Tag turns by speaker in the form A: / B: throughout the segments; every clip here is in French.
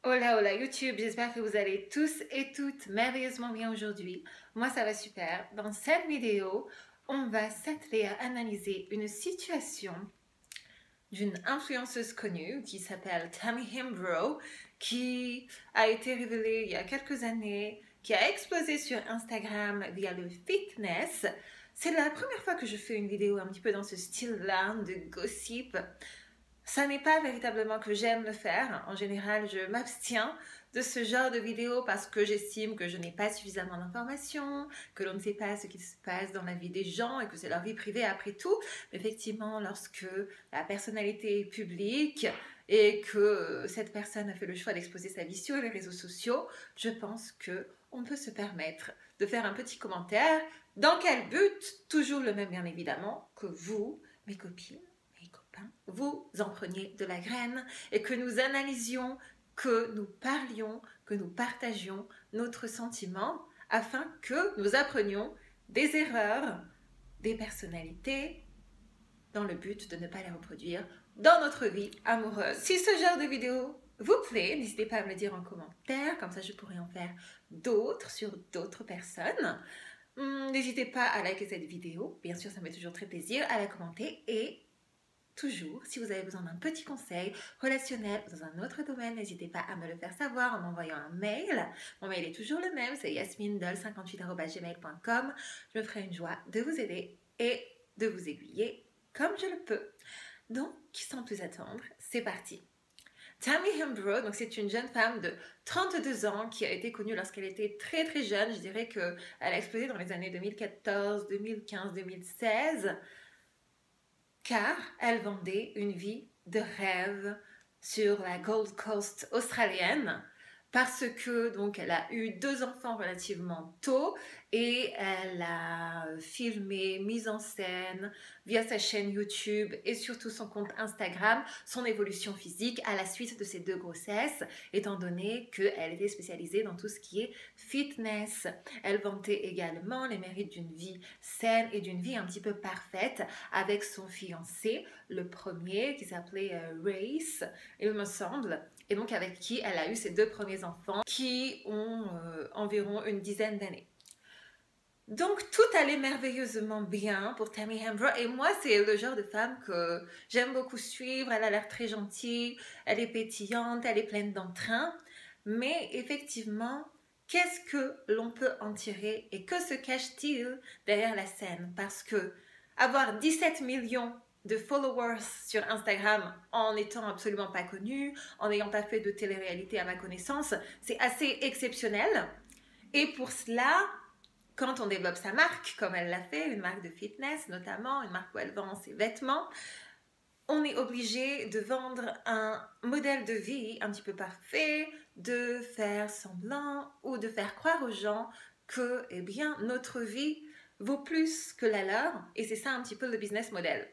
A: Hola, hola YouTube, j'espère que vous allez tous et toutes merveilleusement bien aujourd'hui. Moi ça va super. Dans cette vidéo, on va s'atteler à analyser une situation d'une influenceuse connue qui s'appelle Tammy Hembrow, qui a été révélée il y a quelques années, qui a explosé sur Instagram via le fitness. C'est la première fois que je fais une vidéo un petit peu dans ce style-là de gossip. Ça n'est pas véritablement que j'aime le faire. En général, je m'abstiens de ce genre de vidéos parce que j'estime que je n'ai pas suffisamment d'informations, que l'on ne sait pas ce qui se passe dans la vie des gens et que c'est leur vie privée après tout. Mais effectivement, lorsque la personnalité est publique et que cette personne a fait le choix d'exposer sa vie sur les réseaux sociaux, je pense qu'on peut se permettre de faire un petit commentaire. Dans quel but? Toujours le même bien évidemment, que vous, mes copines, vous en preniez de la graine et que nous analysions, que nous parlions, que nous partagions notre sentiment afin que nous apprenions des erreurs, des personnalités dans le but de ne pas les reproduire dans notre vie amoureuse. Si ce genre de vidéo vous plaît, n'hésitez pas à me le dire en commentaire, comme ça je pourrai en faire d'autres sur d'autres personnes. N'hésitez pas à liker cette vidéo, bien sûr ça me fait toujours très plaisir, à la commenter et toujours, si vous avez besoin d'un petit conseil relationnel dans un autre domaine, n'hésitez pas à me le faire savoir en m'envoyant un mail. Mon mail est toujours le même, c'est yasmindol58@gmail.com. Je me ferai une joie de vous aider et de vous aiguiller comme je le peux. Donc, sans plus attendre, c'est parti. Tammy Hembrow, donc c'est une jeune femme de 32 ans qui a été connue lorsqu'elle était très très jeune. Je dirais qu'elle a explosé dans les années 2014, 2015, 2016. Car elle vendait une vie de rêve sur la Gold Coast australienne parce que donc elle a eu 2 enfants relativement tôt et elle a filmé, mis en scène via sa chaîne YouTube et surtout son compte Instagram son évolution physique à la suite de ses 2 grossesses, étant donné qu'elle était spécialisée dans tout ce qui est fitness. Elle vantait également les mérites d'une vie saine et d'une vie un petit peu parfaite avec son fiancé, le premier qui s'appelait Race, il me semble, et donc avec qui elle a eu ses 2 premiers enfants qui ont environ une dizaine d'années. Donc tout allait merveilleusement bien pour Tammy Hembrow et moi c'est le genre de femme que j'aime beaucoup suivre. Elle a l'air très gentille, elle est pétillante, elle est pleine d'entrain, mais effectivement qu'est-ce que l'on peut en tirer et que se cache-t-il derrière la scène? Parce que avoir 17 millions de followers sur Instagram en n'étant absolument pas connue, en n'ayant pas fait de télé-réalité à ma connaissance, c'est assez exceptionnel. Et pour cela, quand on développe sa marque, comme elle l'a fait, une marque de fitness notamment, une marque où elle vend ses vêtements, on est obligé de vendre un modèle de vie un petit peu parfait, de faire semblant ou de faire croire aux gens que, eh bien, notre vie vaut plus que la leur, et c'est ça un petit peu le business model.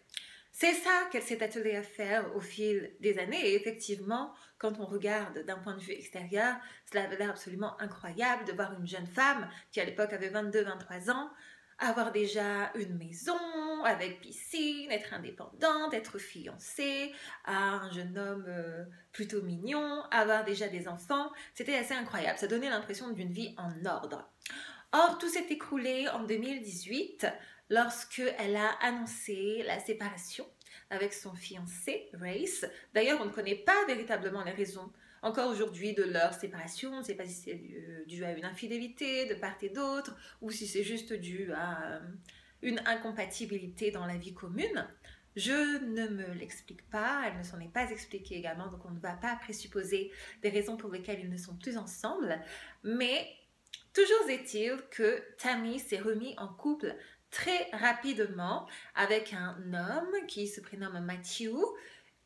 A: C'est ça qu'elle s'est attelée à faire au fil des années et effectivement, quand on regarde d'un point de vue extérieur, cela avait l'air absolument incroyable de voir une jeune femme qui à l'époque avait 22-23 ans, avoir déjà une maison avec piscine, être indépendante, être fiancée à un jeune homme plutôt mignon, avoir déjà des enfants. C'était assez incroyable, ça donnait l'impression d'une vie en ordre. Or, tout s'est écroulé en 2018 lorsque elle a annoncé la séparation avec son fiancé, Race. D'ailleurs, on ne connaît pas véritablement les raisons encore aujourd'hui de leur séparation. On ne sait pas si c'est dû à une infidélité de part et d'autre ou si c'est juste dû à une incompatibilité dans la vie commune. Je ne me l'explique pas, elle ne s'en est pas expliquée également, donc on ne va pas présupposer des raisons pour lesquelles ils ne sont plus ensemble. Mais toujours est-il que Tammy s'est remis en couple très rapidement avec un homme qui se prénomme Matthew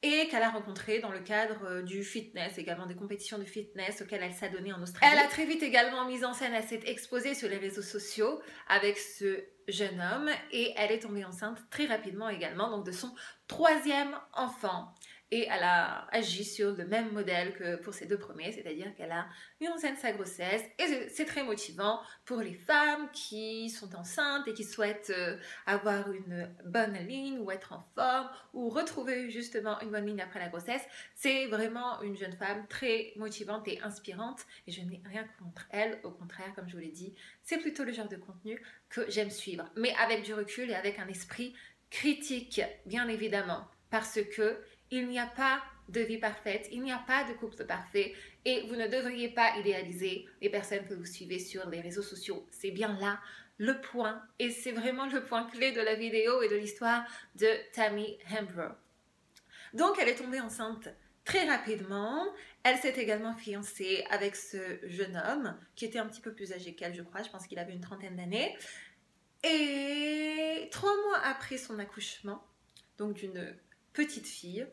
A: et qu'elle a rencontré dans le cadre du fitness, également des compétitions de fitness auxquelles elle s'adonnait en Australie. Elle a très vite également mis en scène, elle s'est exposée sur les réseaux sociaux avec ce jeune homme et elle est tombée enceinte très rapidement également, donc de son 3e enfant. et elle a agi sur le même modèle que pour ses 2 premiers, c'est-à-dire qu'elle a mis en scène sa grossesse et c'est très motivant pour les femmes qui sont enceintes et qui souhaitent avoir une bonne ligne ou être en forme ou retrouver justement une bonne ligne après la grossesse. C'est vraiment une jeune femme très motivante et inspirante et je n'ai rien contre elle, au contraire, comme je vous l'ai dit, c'est plutôt le genre de contenu que j'aime suivre, mais avec du recul et avec un esprit critique, bien évidemment, parce que il n'y a pas de vie parfaite, il n'y a pas de couple parfait et vous ne devriez pas idéaliser les personnes que vous suivez sur les réseaux sociaux. C'est bien là le point et c'est vraiment le point clé de la vidéo et de l'histoire de Tammy Hembrow. Donc elle est tombée enceinte très rapidement. Elle s'est également fiancée avec ce jeune homme qui était un petit peu plus âgé qu'elle, je crois. Je pense qu'il avait une trentaine d'années. Et 3 mois après son accouchement, donc d'une petite fille,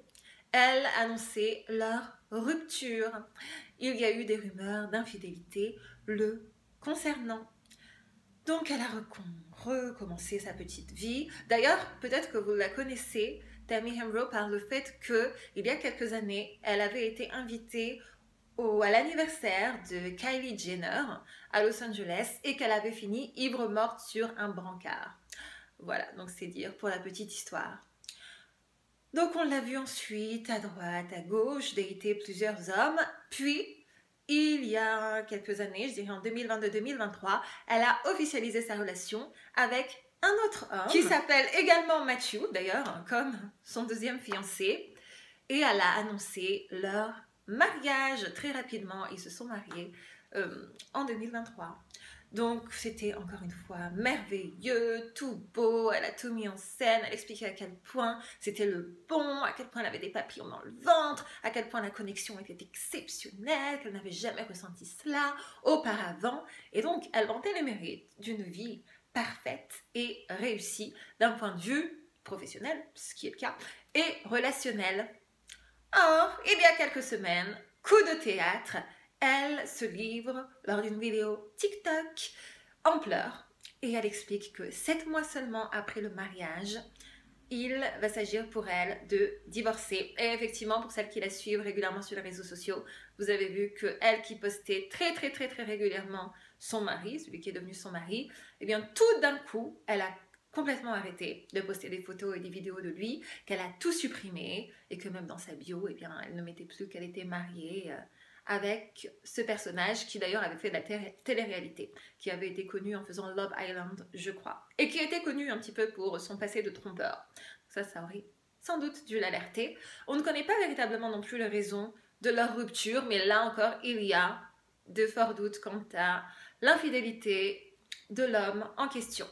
A: elle annonçait leur rupture. Il y a eu des rumeurs d'infidélité le concernant. Donc elle a recommencé sa petite vie. D'ailleurs, peut-être que vous la connaissez, Tammy Hembrow, par le fait qu'il y a quelques années, elle avait été invitée à l'anniversaire de Kylie Jenner à Los Angeles et qu'elle avait fini ivre morte sur un brancard. Voilà, donc c'est dire pour la petite histoire. Donc on l'a vue ensuite à droite, à gauche, dater plusieurs hommes, puis il y a quelques années, je dirais en 2022-2023, elle a officialisé sa relation avec un autre homme qui s'appelle également Matthew, d'ailleurs, comme son deuxième fiancé, et elle a annoncé leur mariage très rapidement. Ils se sont mariés en 2023. Donc c'était encore une fois merveilleux, tout beau, elle a tout mis en scène, elle expliquait à quel point c'était le bon, à quel point elle avait des papillons dans le ventre, à quel point la connexion était exceptionnelle, qu'elle n'avait jamais ressenti cela auparavant. Et donc elle vantait les mérites d'une vie parfaite et réussie d'un point de vue professionnel, ce qui est le cas, et relationnel. Or, il y a quelques semaines, coup de théâtre, elle se livre lors d'une vidéo TikTok en pleurs et elle explique que 7 mois seulement après le mariage, il va s'agir pour elle de divorcer. Et effectivement, pour celles qui la suivent régulièrement sur les réseaux sociaux, vous avez vu que elle qui postait très régulièrement son mari, celui qui est devenu son mari, eh bien tout d'un coup, elle a complètement arrêté de poster des photos et des vidéos de lui, qu'elle a tout supprimé et que même dans sa bio, eh bien, elle ne mettait plus qu'elle était mariée avec ce personnage qui d'ailleurs avait fait de la télé-réalité, qui avait été connu en faisant Love Island, je crois, et qui était connu un petit peu pour son passé de trompeur. Ça aurait sans doute dû l'alerter. On ne connaît pas véritablement non plus les raisons de leur rupture, mais là encore, il y a de forts doutes quant à l'infidélité de l'homme en question.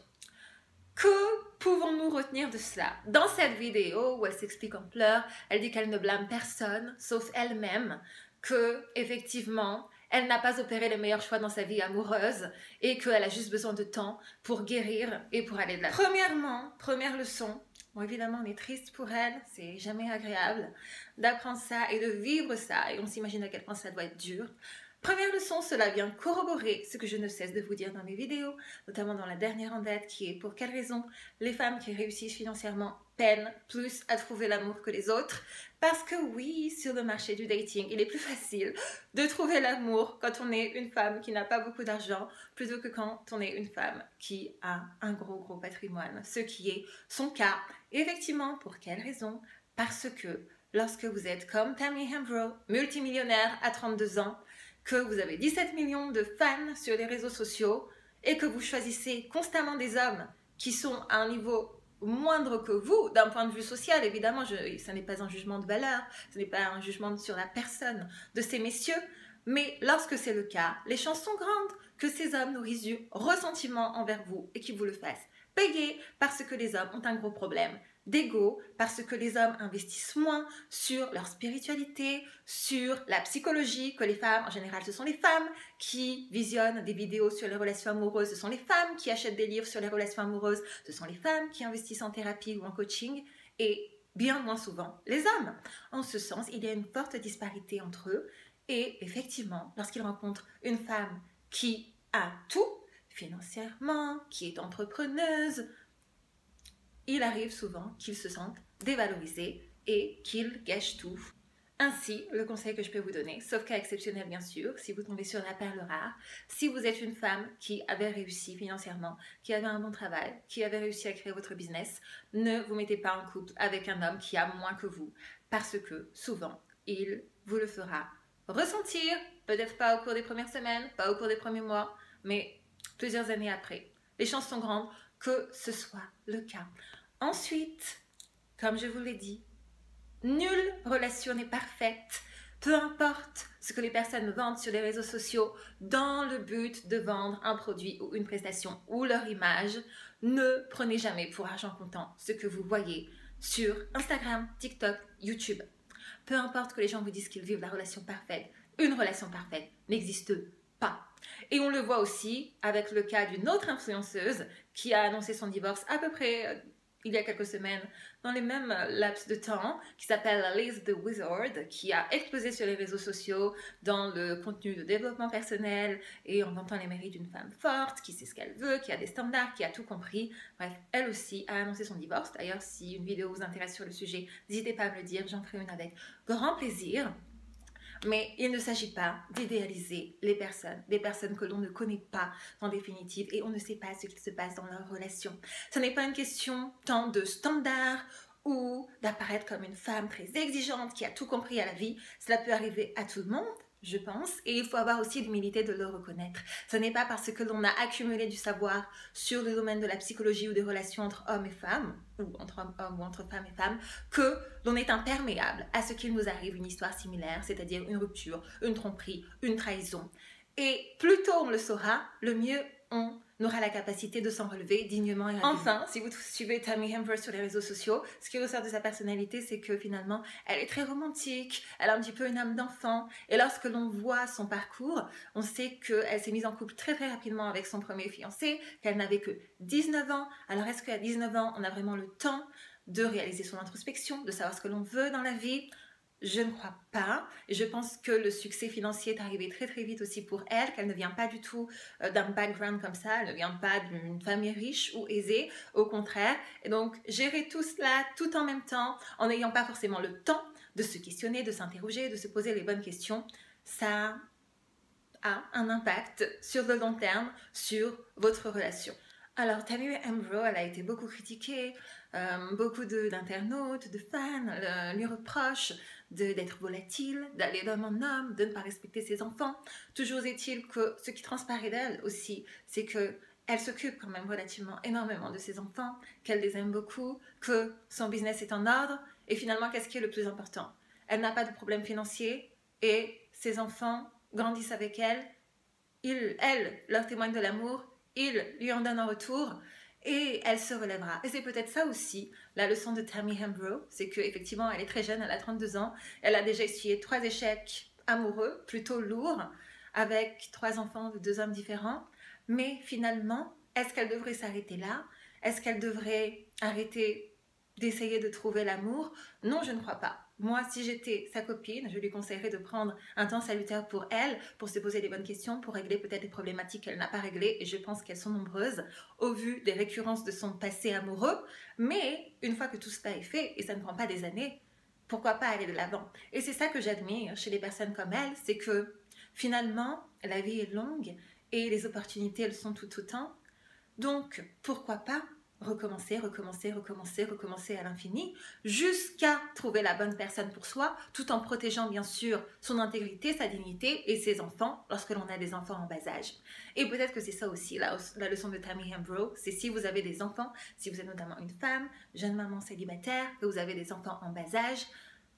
A: Que pouvons-nous retenir de cela? Dans cette vidéo où elle s'explique en pleurs, elle dit qu'elle ne blâme personne, sauf elle-même, que effectivement, elle n'a pas opéré les meilleurs choix dans sa vie amoureuse et qu'elle a juste besoin de temps pour guérir et pour aller de l'avant. Premièrement, première leçon, bon évidemment on est triste pour elle, c'est jamais agréable d'apprendre ça et de vivre ça et on s'imagine à quel point ça doit être dur. Première leçon, cela vient corroborer ce que je ne cesse de vous dire dans mes vidéos, notamment dans la dernière en date qui est pour quelles raisons les femmes qui réussissent financièrement peinent plus à trouver l'amour que les autres. Parce que oui, sur le marché du dating, il est plus facile de trouver l'amour quand on est une femme qui n'a pas beaucoup d'argent plutôt que quand on est une femme qui a un gros patrimoine, ce qui est son cas. Et effectivement, pour quelles raisons? Parce que lorsque vous êtes comme Tammy Hembrow, multimillionnaire à 32 ans, que vous avez 17 millions de fans sur les réseaux sociaux et que vous choisissez constamment des hommes qui sont à un niveau moindre que vous, d'un point de vue social, évidemment, ce n'est pas un jugement de valeur, ce n'est pas un jugement sur la personne de ces messieurs, mais lorsque c'est le cas, les chances sont grandes que ces hommes nourrissent du ressentiment envers vous et qu'ils vous le fassent payer parce que les hommes ont un gros problème d'ego, parce que les hommes investissent moins sur leur spiritualité, sur la psychologie, que les femmes, en général, ce sont les femmes qui visionnent des vidéos sur les relations amoureuses, ce sont les femmes qui achètent des livres sur les relations amoureuses, ce sont les femmes qui investissent en thérapie ou en coaching, et bien moins souvent les hommes. En ce sens, il y a une forte disparité entre eux, et effectivement, lorsqu'ils rencontrent une femme qui a tout, financièrement, qui est entrepreneuse, il arrive souvent qu'ils se sentent dévalorisés et qu'il gâche tout. Ainsi, le conseil que je peux vous donner, sauf cas exceptionnel bien sûr, si vous tombez sur la perle rare, si vous êtes une femme qui avait réussi financièrement, qui avait un bon travail, qui avait réussi à créer votre business, ne vous mettez pas en couple avec un homme qui a moins que vous, parce que souvent, il vous le fera ressentir, peut-être pas au cours des premières semaines, pas au cours des premiers mois, mais plusieurs années après. Les chances sont grandes que ce soit le cas. Ensuite, comme je vous l'ai dit, nulle relation n'est parfaite. Peu importe ce que les personnes vendent sur les réseaux sociaux dans le but de vendre un produit ou une prestation ou leur image, ne prenez jamais pour argent comptant ce que vous voyez sur Instagram, TikTok, YouTube. Peu importe que les gens vous disent qu'ils vivent la relation parfaite, une relation parfaite n'existe pas. Et on le voit aussi avec le cas d'une autre influenceuse qui a annoncé son divorce à peu près il y a quelques semaines, dans les mêmes laps de temps, qui s'appelle Liz the Wizard, qui a explosé sur les réseaux sociaux dans le contenu de développement personnel et en vantant les mérites d'une femme forte, qui sait ce qu'elle veut, qui a des standards, qui a tout compris. Bref, elle aussi a annoncé son divorce. D'ailleurs, si une vidéo vous intéresse sur le sujet, n'hésitez pas à me le dire, j'en ferai une avec grand plaisir. Mais il ne s'agit pas d'idéaliser les personnes que l'on ne connaît pas en définitive et on ne sait pas ce qui se passe dans leur relation. Ce n'est pas une question tant de standards ou d'apparaître comme une femme très exigeante qui a tout compris à la vie. Cela peut arriver à tout le monde, je pense, et il faut avoir aussi l'humilité de le reconnaître. Ce n'est pas parce que l'on a accumulé du savoir sur le domaine de la psychologie ou des relations entre hommes et femmes, ou entre hommes ou entre femmes et femmes, que l'on est imperméable à ce qu'il nous arrive une histoire similaire, c'est-à-dire une rupture, une tromperie, une trahison. Et plus tôt on le saura, le mieux on aura la capacité de s'en relever dignement et rapidement. Enfin, si vous suivez Tammy Hembrow sur les réseaux sociaux, ce qui ressort de sa personnalité, c'est que finalement, elle est très romantique, elle a un petit peu une âme d'enfant, et lorsque l'on voit son parcours, on sait qu'elle s'est mise en couple très très rapidement avec son premier fiancé, qu'elle n'avait que 19 ans. Alors est-ce qu'à 19 ans, on a vraiment le temps de réaliser son introspection, de savoir ce que l'on veut dans la vie ? Je ne crois pas. Et je pense que le succès financier est arrivé très très vite aussi pour elle, qu'elle ne vient pas du tout d'un background comme ça, elle ne vient pas d'une famille riche ou aisée, au contraire. Et donc gérer tout cela tout en même temps, en n'ayant pas forcément le temps de se questionner, de s'interroger, de se poser les bonnes questions, ça a un impact sur le long terme sur votre relation. Alors, Tammy Hembrow, elle a été beaucoup critiquée, beaucoup d'internautes, de fans lui reprochent d'être volatile, d'aller d'homme en homme, de ne pas respecter ses enfants. Toujours est-il que ce qui transparaît d'elle aussi, c'est qu'elle s'occupe quand même relativement énormément de ses enfants, qu'elle les aime beaucoup, que son business est en ordre, et finalement, qu'est-ce qui est le plus important? Elle n'a pas de problème financier, et ses enfants grandissent avec elle, elle leur témoigne de l'amour, il lui en donne en retour et elle se relèvera. Et c'est peut-être ça aussi, la leçon de Tammy Hembrow, c'est qu'effectivement, elle est très jeune, elle a 32 ans, elle a déjà essuyé 3 échecs amoureux, plutôt lourds, avec 3 enfants de 2 hommes différents, mais finalement, est-ce qu'elle devrait s'arrêter là? Est-ce qu'elle devrait arrêter d'essayer de trouver l'amour? Non, je ne crois pas. Moi, si j'étais sa copine, je lui conseillerais de prendre un temps salutaire pour elle, pour se poser des bonnes questions, pour régler peut-être des problématiques qu'elle n'a pas réglées, et je pense qu'elles sont nombreuses au vu des récurrences de son passé amoureux. Mais une fois que tout cela est fait, et ça ne prend pas des années, pourquoi pas aller de l'avant? Et c'est ça que j'admire chez les personnes comme elle, c'est que finalement, la vie est longue et les opportunités, elles sont tout autant. Donc, pourquoi pas recommencer à l'infini, jusqu'à trouver la bonne personne pour soi, tout en protégeant bien sûr son intégrité, sa dignité et ses enfants, lorsque l'on a des enfants en bas âge. Et peut-être que c'est ça aussi la leçon de Tammy Hembrow, c'est si vous avez des enfants, si vous êtes notamment une femme, jeune maman célibataire, que vous avez des enfants en bas âge,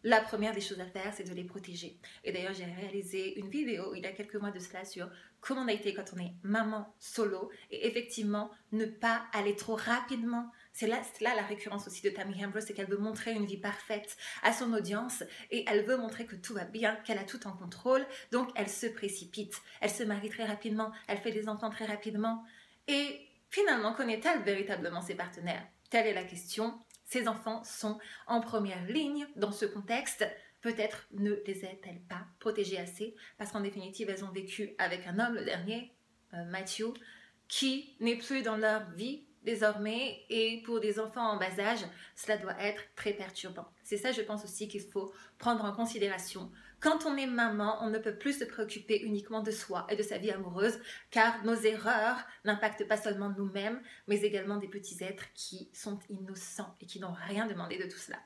A: la première des choses à faire, c'est de les protéger. Et d'ailleurs, j'ai réalisé une vidéo il y a quelques mois de cela sur comment on a été quand on est maman solo. Et effectivement, ne pas aller trop rapidement. C'est là la récurrence aussi de Tammy Hembrow, c'est qu'elle veut montrer une vie parfaite à son audience et elle veut montrer que tout va bien, qu'elle a tout en contrôle. Donc, elle se précipite. Elle se marie très rapidement, elle fait des enfants très rapidement. Et finalement, connaît-elle véritablement ses partenaires? Telle est la question. Ses enfants sont en première ligne dans ce contexte. Peut-être ne les a-t-elle pas protégées assez parce qu'en définitive, elles ont vécu avec un homme, le dernier, Matthew, qui n'est plus dans leur vie désormais et pour des enfants en bas âge, cela doit être très perturbant. C'est ça, je pense aussi qu'il faut prendre en considération. Quand on est maman, on ne peut plus se préoccuper uniquement de soi et de sa vie amoureuse, car nos erreurs n'impactent pas seulement nous-mêmes, mais également des petits êtres qui sont innocents et qui n'ont rien demandé de tout cela.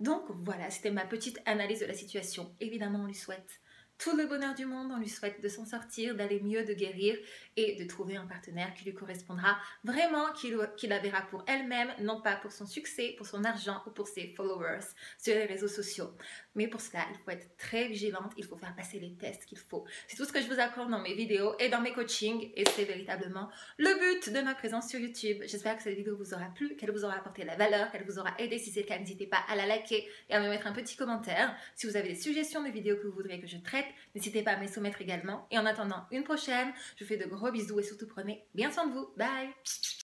A: Donc voilà, c'était ma petite analyse de la situation. Évidemment, on lui souhaite tout le bonheur du monde, on lui souhaite de s'en sortir, d'aller mieux, de guérir et de trouver un partenaire qui lui correspondra vraiment, qui la verra pour elle-même, non pas pour son succès, pour son argent ou pour ses followers sur les réseaux sociaux. Mais pour cela, il faut être très vigilante, il faut faire passer les tests qu'il faut. C'est tout ce que je vous apprends dans mes vidéos et dans mes coachings et c'est véritablement le but de ma présence sur YouTube. J'espère que cette vidéo vous aura plu, qu'elle vous aura apporté de la valeur, qu'elle vous aura aidé. Si c'est le cas, n'hésitez pas à la liker et à me mettre un petit commentaire. Si vous avez des suggestions de vidéos que vous voudriez que je traite, n'hésitez pas à me les soumettre également. Et en attendant une prochaine, je vous fais de gros bisous et surtout prenez bien soin de vous. Bye!